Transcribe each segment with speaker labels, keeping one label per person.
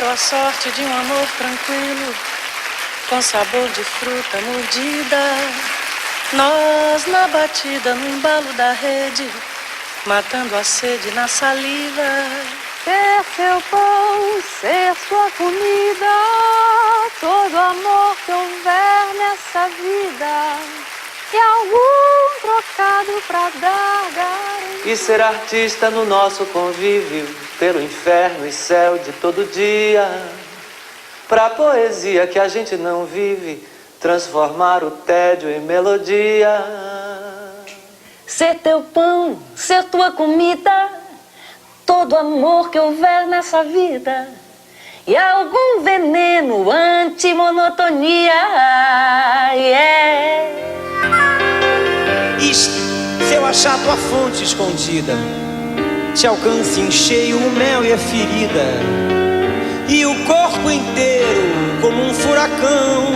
Speaker 1: a sorte de um amor tranquilo, com sabor de fruta mordida. Nós na batida, no embalo da rede, matando a sede na saliva.
Speaker 2: Ser seu pão, ser sua comida, todo amor que houver nessa vida, e algum trocado pra dar garantia.
Speaker 3: E ser artista no nosso convívio, pelo inferno e céu de todo dia, pra poesia que a gente não vive, transformar o tédio em melodia.
Speaker 4: Ser teu pão, ser tua comida, todo amor que houver nessa vida, e algum veneno anti-monotonia. Yeah.
Speaker 5: Se eu achar tua fonte escondida, te alcance em cheio o mel e a ferida, e o corpo inteiro como um furacão,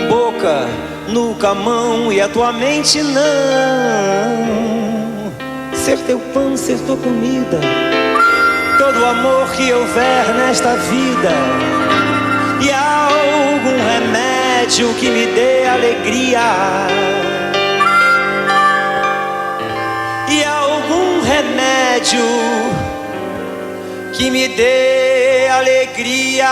Speaker 5: boca, nuca, mão e a tua mente não. Ser teu pão, ser tua comida, todo amor que houver nesta vida, e algum remédio que me dê alegria, e algum remédio que me dê alegria.